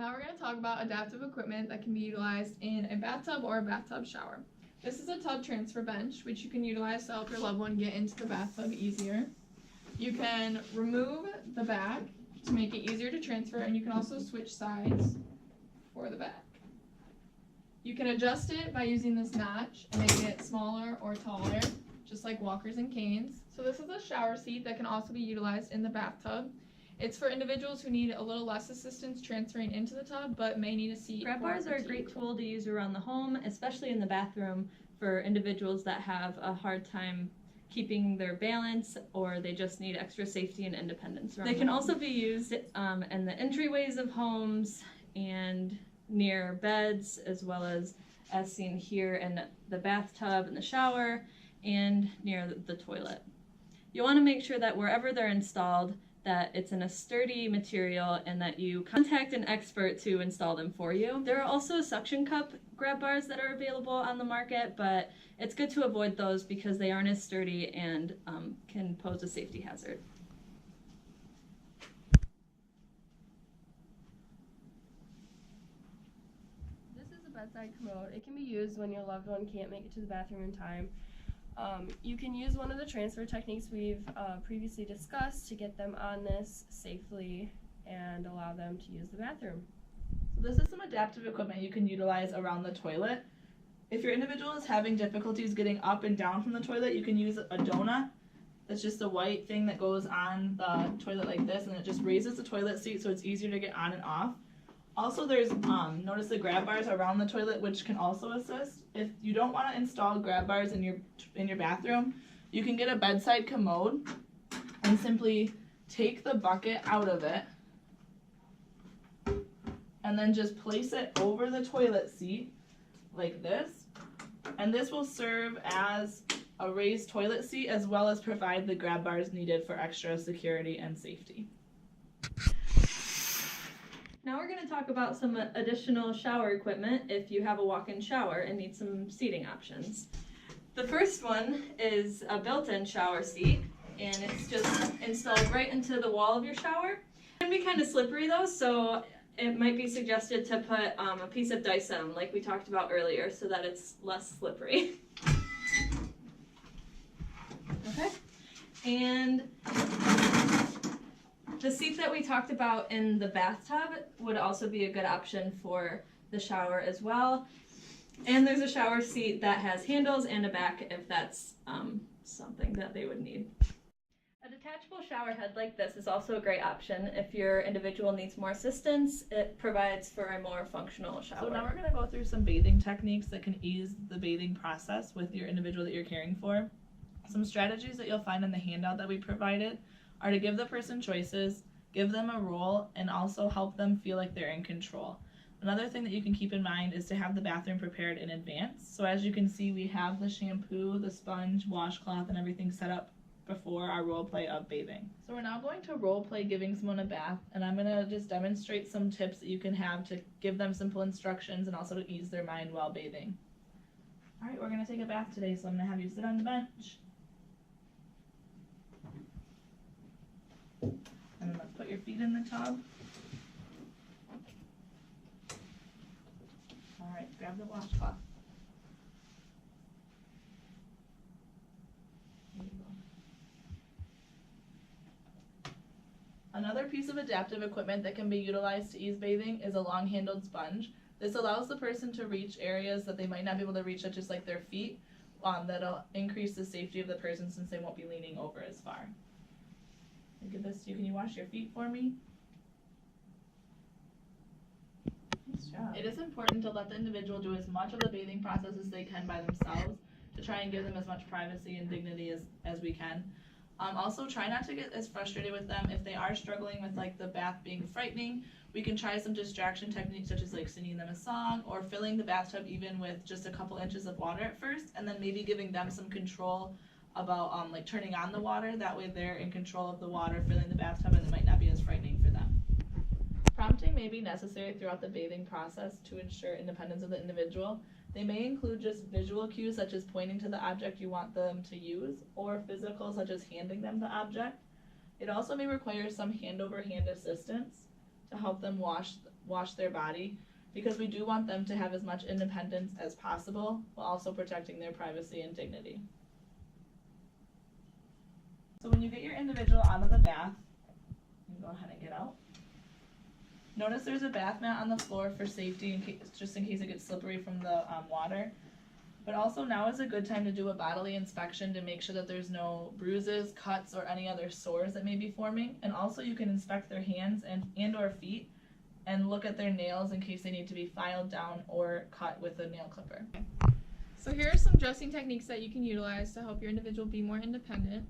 Now we're going to talk about adaptive equipment that can be utilized in a bathtub or a bathtub shower. This is a tub transfer bench, which you can utilize to help your loved one get into the bathtub easier. You can remove the back to make it easier to transfer, and you can also switch sides for the back. You can adjust it by using this notch and making it smaller or taller, just like walkers and canes. So this is a shower seat that can also be utilized in the bathtub. It's for individuals who need a little less assistance transferring into the tub, but may need a seat. Grab bars are a great tool to use around the home, especially in the bathroom for individuals that have a hard time keeping their balance, or they just need extra safety and independence. They can also be used in the entryways of homes and near beds, as well as seen here in the bathtub and the shower and near the toilet. You want to make sure that wherever they're installed, that it's in a sturdy material and that you contact an expert to install them for you. There are also suction cup grab bars that are available on the market, but it's good to avoid those because they aren't as sturdy and can pose a safety hazard. This is a bedside commode. It can be used when your loved one can't make it to the bathroom in time. You can use one of the transfer techniques we've previously discussed to get them on this safely and allow them to use the bathroom. So this is some adaptive equipment you can utilize around the toilet. If your individual is having difficulties getting up and down from the toilet, you can use a donut. That's just a white thing that goes on the toilet like this, and it just raises the toilet seat so it's easier to get on and off. Also, there's notice the grab bars around the toilet, which can also assist. If you don't want to install grab bars in your bathroom, you can get a bedside commode and simply take the bucket out of it and then just place it over the toilet seat like this, and this will serve as a raised toilet seat as well as provide the grab bars needed for extra security and safety. Now we're going to talk about some additional shower equipment if you have a walk-in shower and need some seating options. The first one is a built-in shower seat, and it's just installed right into the wall of your shower. It can be kind of slippery though, so it might be suggested to put a piece of Dyson, like we talked about earlier, so that it's less slippery. Okay, and the seat that we talked about in the bathtub would also be a good option for the shower as well. And there's a shower seat that has handles and a back if that's something that they would need. A detachable shower head like this is also a great option if your individual needs more assistance. It provides for a more functional shower. So now we're going to go through some bathing techniques that can ease the bathing process with your individual that you're caring for. Some strategies that you'll find in the handout that we provided are to give the person choices, give them a role, and also help them feel like they're in control. Another thing that you can keep in mind is to have the bathroom prepared in advance. So as you can see, we have the shampoo, the sponge, washcloth, and everything set up before our role play of bathing. So we're now going to role play giving someone a bath, and I'm going to just demonstrate some tips that you can have to give them simple instructions and also to ease their mind while bathing. All right, we're going to take a bath today, so I'm going to have you sit on the bench. And then let's put your feet in the tub. All right, grab the washcloth. There you go. Another piece of adaptive equipment that can be utilized to ease bathing is a long-handled sponge. This allows the person to reach areas that they might not be able to reach, such as like their feet. That'll increase the safety of the person since they won't be leaning over as far. Look at this. Can you wash your feet for me? Nice job. It is important to let the individual do as much of the bathing process as they can by themselves to try and give them as much privacy and dignity as we can. Also, try not to get as frustrated with them. If they are struggling with like the bath being frightening, we can try some distraction techniques such as like singing them a song or filling the bathtub even with just a couple inches of water at first, and then maybe giving them some control about like turning on the water. That way they're in control of the water filling the bathtub and it might not be as frightening for them. Prompting may be necessary throughout the bathing process to ensure independence of the individual. They may include just visual cues such as pointing to the object you want them to use, or physical such as handing them the object. It also may require some hand-over-hand assistance to help them wash wash their body, because we do want them to have as much independence as possible while also protecting their privacy and dignity. So when you get your individual out of the bath, you can go ahead and get out. Notice there's a bath mat on the floor for safety, just in case it gets slippery from the water. But also now is a good time to do a bodily inspection to make sure that there's no bruises, cuts, or any other sores that may be forming. And also you can inspect their hands and or feet and look at their nails in case they need to be filed down or cut with a nail clipper. So here are some dressing techniques that you can utilize to help your individual be more independent.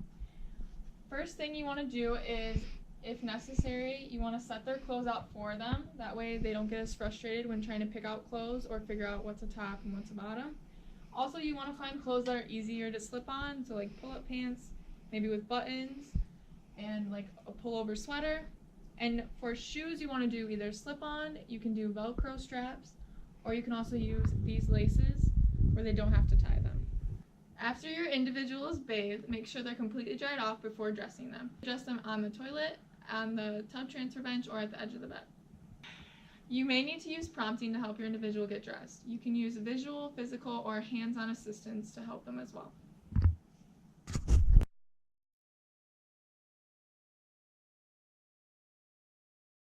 First thing you want to do is, if necessary, you want to set their clothes out for them. That way they don't get as frustrated when trying to pick out clothes or figure out what's a top and what's a bottom. Also, you want to find clothes that are easier to slip on, so like pull-up pants, maybe with buttons, and like a pullover sweater. And for shoes, you want to do either slip-on, you can do Velcro straps, or you can also use these laces where they don't have to tie them. After your individual is bathed, make sure they're completely dried off before dressing them. Dress them on the toilet, on the tub transfer bench, or at the edge of the bed. You may need to use prompting to help your individual get dressed. You can use visual, physical, or hands-on assistance to help them as well.